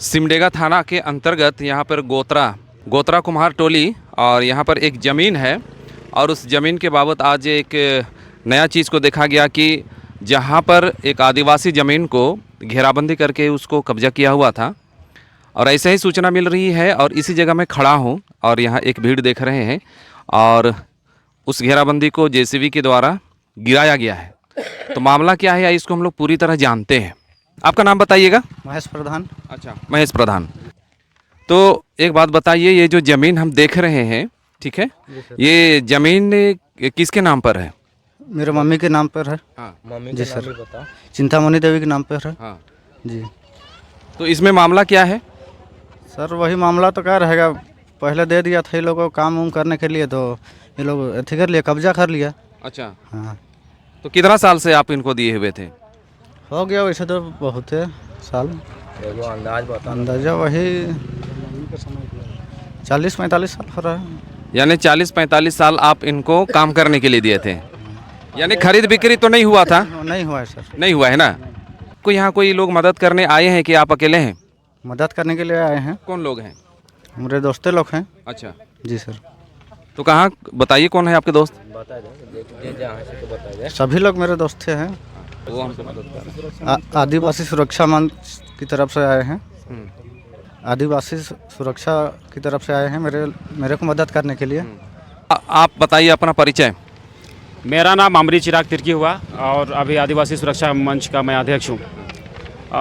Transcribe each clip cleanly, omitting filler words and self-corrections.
सिमडेगा थाना के अंतर्गत यहाँ पर गोत्रा कुम्हार टोली और यहाँ पर एक ज़मीन है और उस ज़मीन के बाबत आज एक नया चीज़ को देखा गया कि जहाँ पर एक आदिवासी ज़मीन को घेराबंदी करके उसको कब्जा किया हुआ था और ऐसे ही सूचना मिल रही है और इसी जगह मैं खड़ा हूँ और यहाँ एक भीड़ देख रहे हैं और उस घेराबंदी को जेसीबी के द्वारा गिराया गया है। तो मामला क्या है इसको हम लोग पूरी तरह जानते हैं। आपका नाम बताइएगा। महेश प्रधान। अच्छा, महेश प्रधान। तो एक बात बताइए, ये जो ज़मीन हम देख रहे हैं, ठीक है, ये ज़मीन किसके नाम पर है? मेरे मम्मी के नाम पर है। हाँ, मम्मी जी सर, चिंतामणि देवी के नाम पर है। हाँ जी। तो इसमें मामला क्या है? सर वही मामला तो क्या रहेगा, पहले दे दिया था ये लोगों को काम उम करने के लिए, तो ये लोग अथी कर लिया, कब्जा कर लिया। अच्छा, हाँ। तो कितना साल से आप इनको दिए हुए थे? हो गया वैसे तो बहुत है साल, अंदाजा वही 40-45 साल हो रहा है। यानी 40-45 साल आप इनको काम करने के लिए दिए थे, यानी खरीद बिक्री तो नहीं हुआ था? नहीं हुआ है सर। नहीं हुआ है ना। कोई यहाँ कोई लोग मदद करने आए हैं कि आप अकेले हैं? मदद करने के लिए आए हैं। कौन लोग हैं? मेरे दोस्ते लोग हैं। अच्छा जी सर। तो कहाँ बताइए, कौन है आपके दोस्त? सभी लोग मेरे दोस्त हैं। वो हमसे मदद कर रहे हैं। आदिवासी सुरक्षा मंच की तरफ से आए हैं। आदिवासी सुरक्षा की तरफ से आए हैं मेरे को मदद करने के लिए। आप बताइए अपना परिचय। मेरा नाम अमरी चिराग तिर्की हुआ और अभी आदिवासी सुरक्षा मंच का मैं अध्यक्ष हूँ।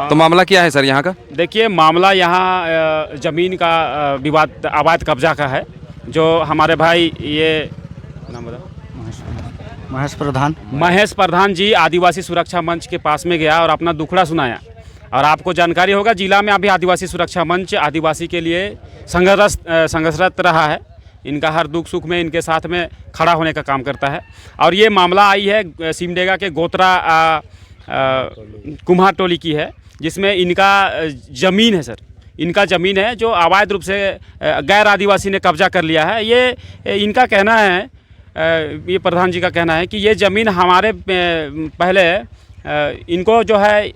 तो मामला क्या है सर यहाँ का? देखिए, मामला यहाँ ज़मीन का विवाद अवैध कब्जा का है, जो हमारे भाई ये नाम बता, महेश प्रधान जी आदिवासी सुरक्षा मंच के पास में गया और अपना दुखड़ा सुनाया। और आपको जानकारी होगा, जिला में अभी आदिवासी सुरक्षा मंच आदिवासी के लिए संघर्षरत रहा है। इनका हर दुख सुख में इनके साथ में खड़ा होने का काम करता है। और ये मामला आई है सिमडेगा के गोत्रा कुम्हार टोली की है, जिसमें इनका ज़मीन है सर। इनका ज़मीन है जो अवैध रूप से गैर आदिवासी ने कब्जा कर लिया है। ये इनका कहना है, ये प्रधान जी का कहना है कि ये ज़मीन हमारे पहले इनको जो है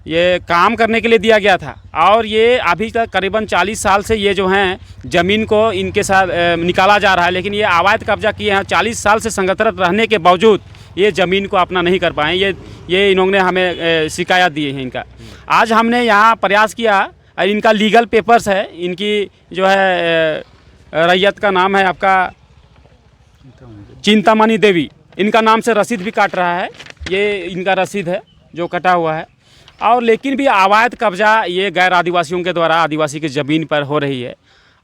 ये काम करने के लिए दिया गया था और ये अभी तक करीबन 40 साल से ये जो हैं ज़मीन को इनके साथ निकाला जा रहा है, लेकिन ये अवैध कब्जा किए हैं। 40 साल से संगतरत रहने के बावजूद ये ज़मीन को अपना नहीं कर पाए। ये इन्होंने हमें शिकायत दी है इनका। आज हमने यहाँ प्रयास किया और इनका लीगल पेपर्स है, इनकी जो है रैयत का नाम है आपका चिंतामणि देवी, इनका नाम से रसीद भी काट रहा है। ये इनका रसीद है जो कटा हुआ है। और लेकिन भी अवैध कब्जा ये गैर आदिवासियों के द्वारा आदिवासी की ज़मीन पर हो रही है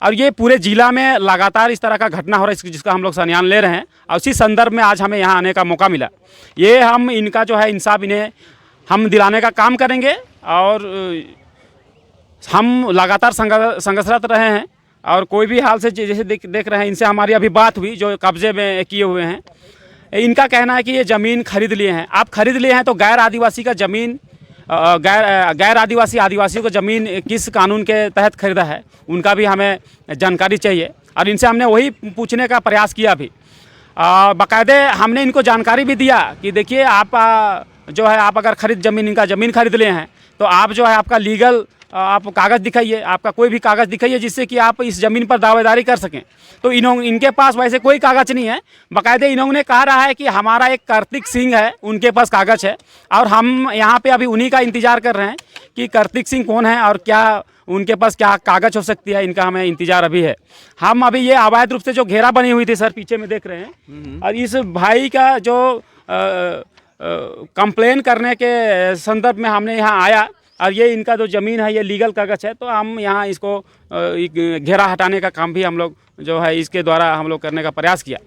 और ये पूरे ज़िला में लगातार इस तरह का घटना हो रहा है, जिसका हम लोग संज्ञान ले रहे हैं। और उसी संदर्भ में आज हमें यहाँ आने का मौका मिला। ये हम इनका जो है इंसाफ इन्हें हम दिलाने का काम करेंगे और हम लगातार संघर्षरत रहे हैं और कोई भी हाल से जैसे देख रहे हैं, इनसे हमारी अभी बात हुई जो कब्जे में किए हुए हैं। इनका कहना है कि ये ज़मीन खरीद लिए हैं। आप खरीद लिए हैं तो गैर आदिवासी का ज़मीन गैर आदिवासियों को ज़मीन किस कानून के तहत खरीदा है, उनका भी हमें जानकारी चाहिए। और इनसे हमने वही पूछने का प्रयास किया भी। बाकायदे हमने इनको जानकारी भी दिया कि देखिए आप जो है आप अगर इनका ज़मीन खरीद लिए हैं तो आप जो है आपका लीगल आप कागज़ दिखाइए, आपका कोई भी कागज़ दिखाइए जिससे कि आप इस ज़मीन पर दावेदारी कर सकें। तो इनके पास वैसे कोई कागज़ नहीं है। बाकायदे इन्होंने कहा रहा है कि हमारा एक कार्तिक सिंह है, उनके पास कागज़ है और हम यहाँ पे अभी उन्हीं का इंतज़ार कर रहे हैं कि कार्तिक सिंह कौन है और क्या उनके पास क्या कागज़ हो सकती है, इनका हमें इंतज़ार अभी है। हम अभी ये अवैध रूप से जो घेरा बनी हुई थी सर, पीछे में देख रहे हैं, और इस भाई का जो कंप्लेन करने के संदर्भ में हमने यहाँ आया और ये इनका जो ज़मीन है ये लीगल कागज़ है, तो हम यहाँ इसको घेरा हटाने का काम भी हम लोग जो है इसके द्वारा हम लोग करने का प्रयास किया।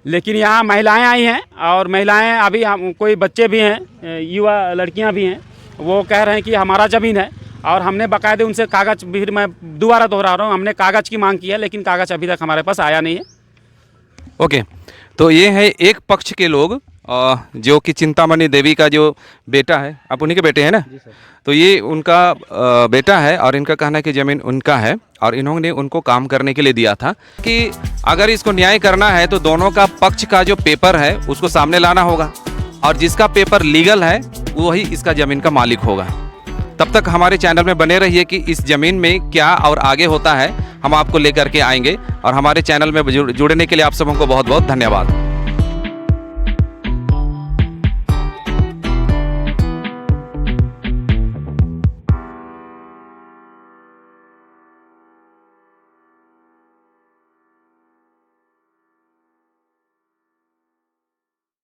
लेकिन यहाँ महिलाएं आई हैं और महिलाएं अभी हम कोई बच्चे भी हैं, युवा लड़कियाँ भी हैं, वो कह रहे हैं कि हमारा ज़मीन है। और हमने बाकायदे उनसे कागज़ भी, मैं दोबारा दोहरा रहा हूँ, हमने कागज़ की मांग की है लेकिन कागज़ अभी तक हमारे पास आया नहीं है। ओके, तो ये है एक पक्ष के लोग जो कि चिंतामणि देवी का जो बेटा है, आप उन्हीं के बेटे हैं ना? तो ये उनका बेटा है और इनका कहना है कि ज़मीन उनका है और इन्होंने उनको काम करने के लिए दिया था कि अगर इसको न्याय करना है तो दोनों का पक्ष का जो पेपर है उसको सामने लाना होगा और जिसका पेपर लीगल है वही इसका ज़मीन का मालिक होगा। तब तक हमारे चैनल में बने रहिए कि इस ज़मीन में क्या और आगे होता है हम आपको लेकर के आएंगे। और हमारे चैनल में जुड़ने के लिए आप सबों को बहुत बहुत धन्यवाद।